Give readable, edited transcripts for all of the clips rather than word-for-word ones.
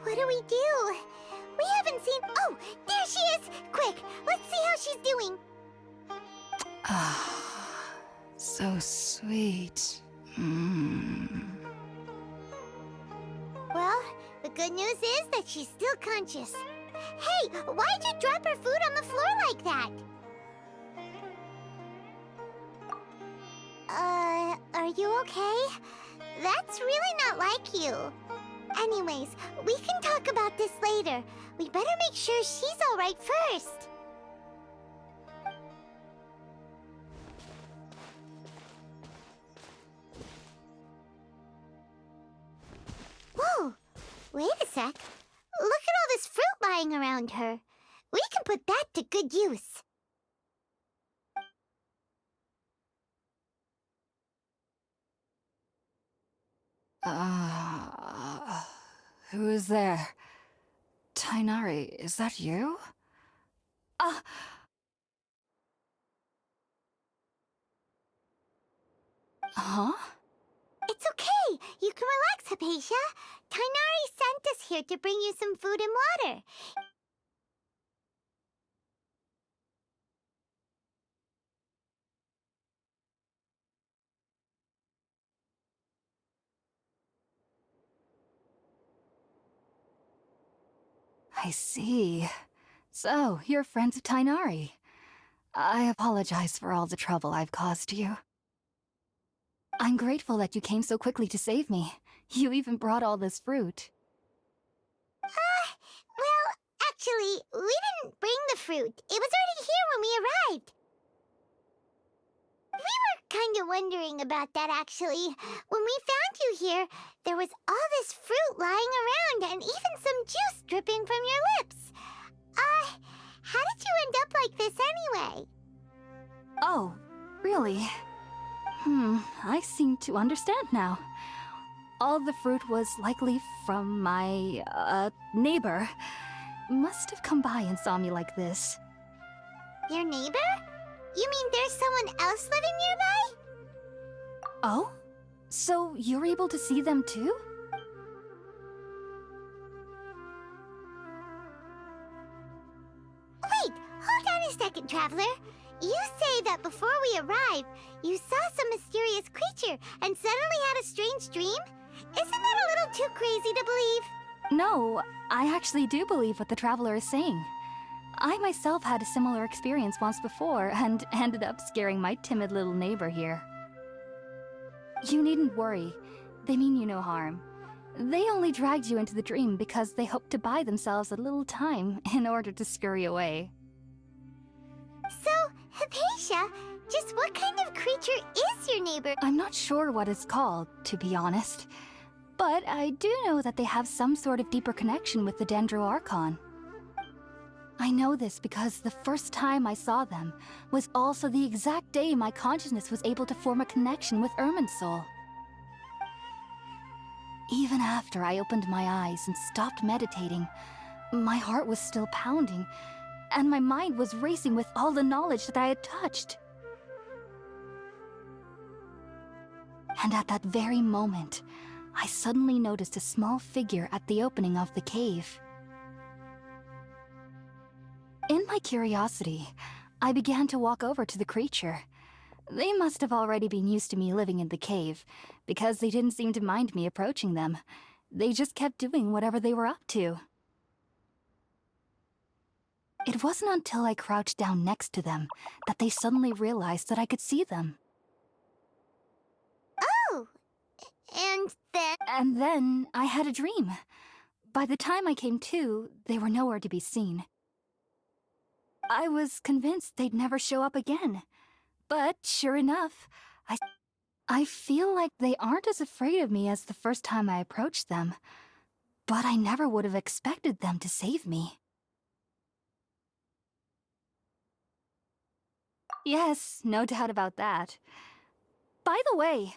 What do we do? We haven't seen... Oh, there she is! Quick, let's see how she's doing. Ah, so sweet. Well, the good news is that she's still conscious. Hey, why'd you drop her food on the floor like that? Are you okay? That's really not like you. Anyways, we can talk about this later. We better make sure she's alright first. Whoa! Wait a sec. Look at all this fruit lying around her. We can put that to good use. Who is there? Tighnari, is that you? Huh? It's okay. You can relax, Hypatia. Tighnari sent us here to bring you some food and water. I see. So, you're friends of Tighnari. I apologize for all the trouble I've caused you. I'm grateful that you came so quickly to save me. You even brought all this fruit. Well, actually, we didn't bring the fruit. It was already here when we arrived. We were kind of wondering about that, actually. When we found you here, there was all this fruit lying around and even some juice dripping from your lips. How did you end up like this anyway? Oh, really? I seem to understand now. All the fruit was likely from my, neighbor. Must have come by and saw me like this. Your neighbor? You mean there's someone else living nearby? Oh? So you're able to see them too? Wait, hold on a second, Traveler. You say that before we arrived, you saw some mysterious creature and suddenly had a strange dream? Isn't that a little too crazy to believe? No, I actually do believe what the Traveler is saying. I myself had a similar experience once before and ended up scaring my timid little neighbor here. You needn't worry. They mean you no harm. They only dragged you into the dream because they hoped to buy themselves a little time in order to scurry away. So, Hypatia, just what kind of creature is your neighbor? I'm not sure what it's called, to be honest. But I do know that they have some sort of deeper connection with the Dendro Archon. I know this because the first time I saw them was also the exact day my consciousness was able to form a connection with Irminsul. Even after I opened my eyes and stopped meditating, my heart was still pounding, and my mind was racing with all the knowledge that I had touched. And at that very moment, I suddenly noticed a small figure at the opening of the cave. In my curiosity, I began to walk over to the creature. They must have already been used to me living in the cave, because they didn't seem to mind me approaching them. They just kept doing whatever they were up to. It wasn't until I crouched down next to them that they suddenly realized that I could see them. Oh, and then? And then I had a dream. By the time I came to, they were nowhere to be seen. I was convinced they'd never show up again. But sure enough, I feel like they aren't as afraid of me as the first time I approached them. But I never would have expected them to save me. Yes, no doubt about that. By the way,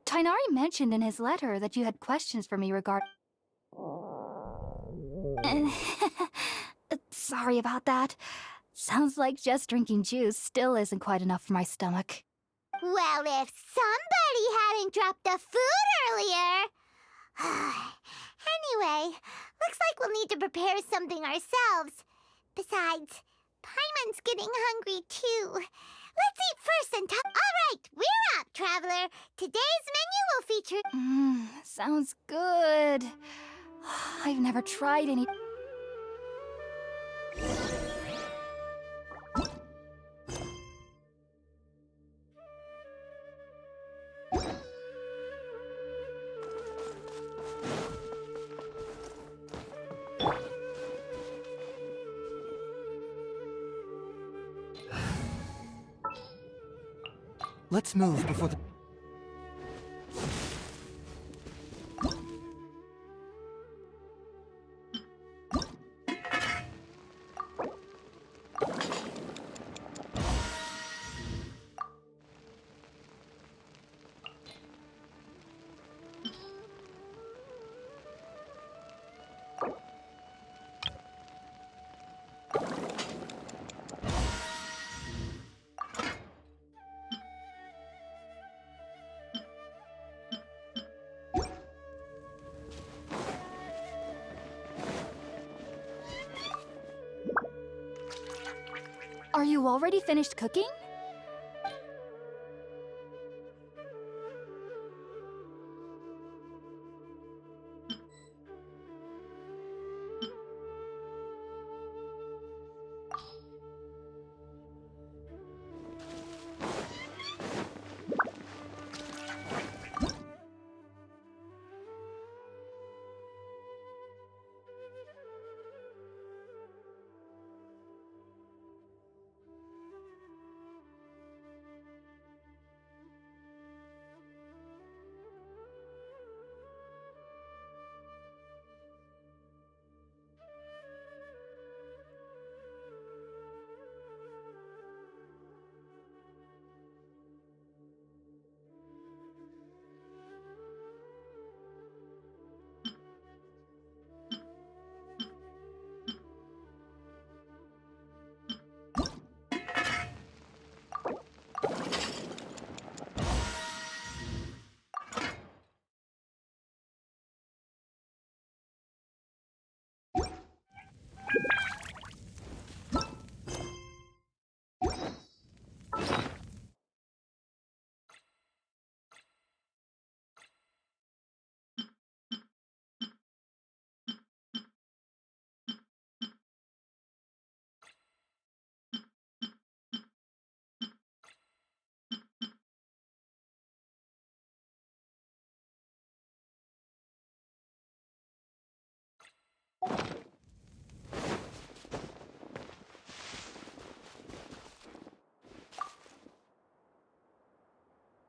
Tighnari mentioned in his letter that you had questions for me regarding... Sorry about that. Sounds like just drinking juice still isn't quite enough for my stomach. Well, if somebody hadn't dropped the food earlier... Anyway, looks like we'll need to prepare something ourselves. Besides, Paimon's getting hungry too. Let's eat first and talk. All right, we're up, traveler. Today's menu will feature. Sounds good. I've never tried any. Let's move before the... Are you already finished cooking?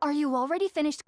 Are you already finished?